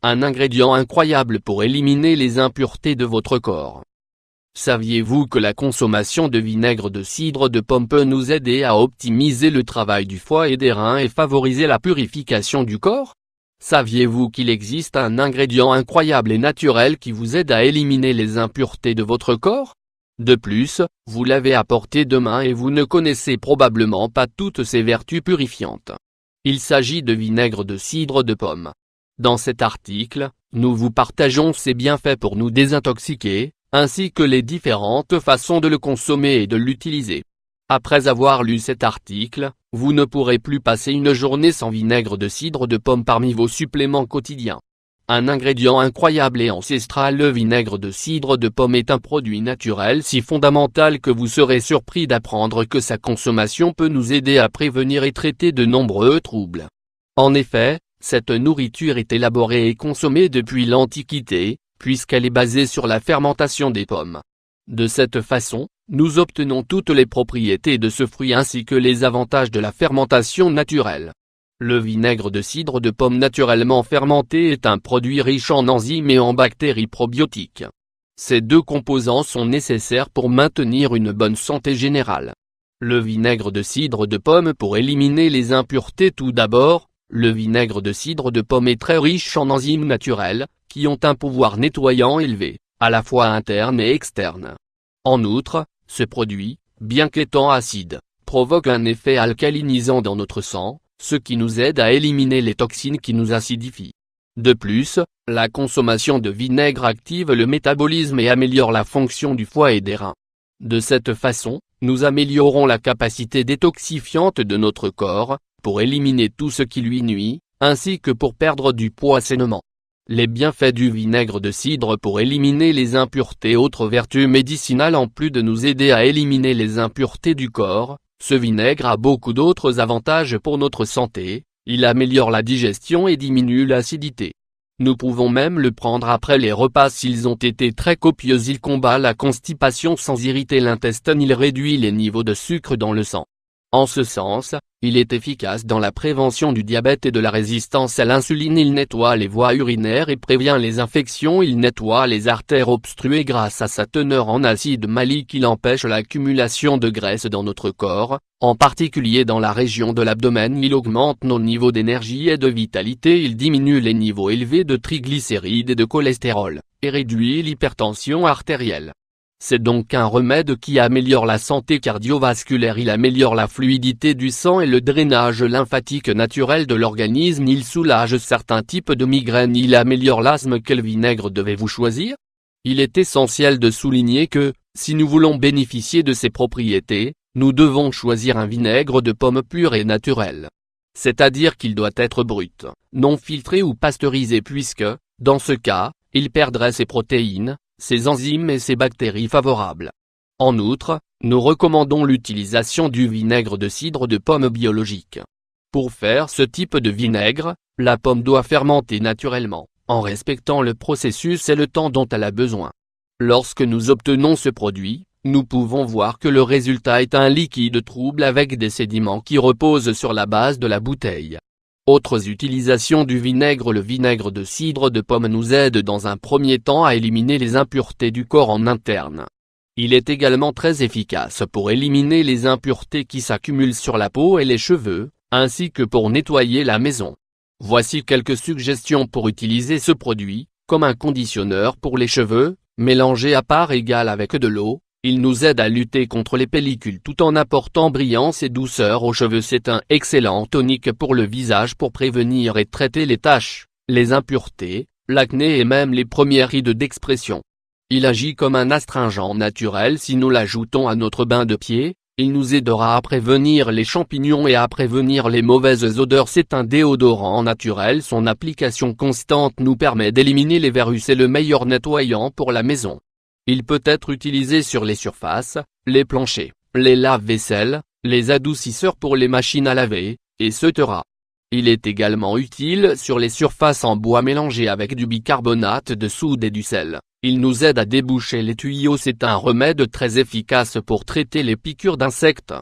un ingrédient incroyable pour éliminer les impuretés de votre corps. Saviez-vous que la consommation de vinaigre de cidre de pomme peut nous aider à optimiser le travail du foie et des reins et favoriser la purification du corps? Saviez-vous qu'il existe un ingrédient incroyable et naturel qui vous aide à éliminer les impuretés de votre corps? De plus, vous l'avez à portée de main et vous ne connaissez probablement pas toutes ses vertus purifiantes. Il s'agit de vinaigre de cidre de pomme. Dans cet article, nous vous partageons ses bienfaits pour nous désintoxiquer, ainsi que les différentes façons de le consommer et de l'utiliser. Après avoir lu cet article, vous ne pourrez plus passer une journée sans vinaigre de cidre de pomme parmi vos suppléments quotidiens. Un ingrédient incroyable et ancestral, le vinaigre de cidre de pomme est un produit naturel si fondamental que vous serez surpris d'apprendre que sa consommation peut nous aider à prévenir et traiter de nombreux troubles. En effet, cette nourriture est élaborée et consommée depuis l'Antiquité, puisqu'elle est basée sur la fermentation des pommes. De cette façon, nous obtenons toutes les propriétés de ce fruit ainsi que les avantages de la fermentation naturelle. Le vinaigre de cidre de pomme naturellement fermenté est un produit riche en enzymes et en bactéries probiotiques. Ces deux composants sont nécessaires pour maintenir une bonne santé générale. Le vinaigre de cidre de pomme pour éliminer les impuretés. Tout d'abord, le vinaigre de cidre de pomme est très riche en enzymes naturelles, qui ont un pouvoir nettoyant élevé, à la fois interne et externe. En outre, ce produit, bien qu'étant acide, provoque un effet alcalinisant dans notre sang, ce qui nous aide à éliminer les toxines qui nous acidifient. De plus, la consommation de vinaigre active le métabolisme et améliore la fonction du foie et des reins. De cette façon, nous améliorons la capacité détoxifiante de notre corps, pour éliminer tout ce qui lui nuit, ainsi que pour perdre du poids sainement. Les bienfaits du vinaigre de cidre pour éliminer les impuretés. Autre vertu médicinale, en plus de nous aider à éliminer les impuretés du corps, ce vinaigre a beaucoup d'autres avantages pour notre santé. Il améliore la digestion et diminue l'acidité. Nous pouvons même le prendre après les repas s'ils ont été très copieux. Il combat la constipation sans irriter l'intestin. Il réduit les niveaux de sucre dans le sang. En ce sens, il est efficace dans la prévention du diabète et de la résistance à l'insuline. Il nettoie les voies urinaires et prévient les infections. Il nettoie les artères obstruées grâce à sa teneur en acide malique. Il empêche l'accumulation de graisse dans notre corps, en particulier dans la région de l'abdomen. Il augmente nos niveaux d'énergie et de vitalité. Il diminue les niveaux élevés de triglycérides et de cholestérol, et réduit l'hypertension artérielle. C'est donc un remède qui améliore la santé cardiovasculaire. Il améliore la fluidité du sang et le drainage lymphatique naturel de l'organisme. Il soulage certains types de migraines. Il améliore l'asthme. Quel vinaigre devez-vous choisir? Il est essentiel de souligner que, si nous voulons bénéficier de ces propriétés, nous devons choisir un vinaigre de pomme pur et naturel. C'est-à-dire qu'il doit être brut, non filtré ou pasteurisé puisque, dans ce cas, il perdrait ses protéines, ses enzymes et ses bactéries favorables. En outre, nous recommandons l'utilisation du vinaigre de cidre de pomme biologique. Pour faire ce type de vinaigre, la pomme doit fermenter naturellement, en respectant le processus et le temps dont elle a besoin. Lorsque nous obtenons ce produit, nous pouvons voir que le résultat est un liquide trouble avec des sédiments qui reposent sur la base de la bouteille. Autres utilisations du vinaigre. Le vinaigre de cidre de pomme nous aide dans un premier temps à éliminer les impuretés du corps en interne. Il est également très efficace pour éliminer les impuretés qui s'accumulent sur la peau et les cheveux, ainsi que pour nettoyer la maison. Voici quelques suggestions pour utiliser ce produit, comme un conditionneur pour les cheveux, mélangé à part égale avec de l'eau. Il nous aide à lutter contre les pellicules tout en apportant brillance et douceur aux cheveux. C'est un excellent tonique pour le visage pour prévenir et traiter les taches, les impuretés, l'acné et même les premières rides d'expression. Il agit comme un astringent naturel. Si nous l'ajoutons à notre bain de pied, il nous aidera à prévenir les champignons et à prévenir les mauvaises odeurs. C'est un déodorant naturel. Son application constante nous permet d'éliminer les verrues. C'est le meilleur nettoyant pour la maison. Il peut être utilisé sur les surfaces, les planchers, les lave-vaisselle, les adoucisseurs pour les machines à laver, etc. Il est également utile sur les surfaces en bois mélangé avec du bicarbonate de soude et du sel. Il nous aide à déboucher les tuyaux. C'est un remède très efficace pour traiter les piqûres d'insectes.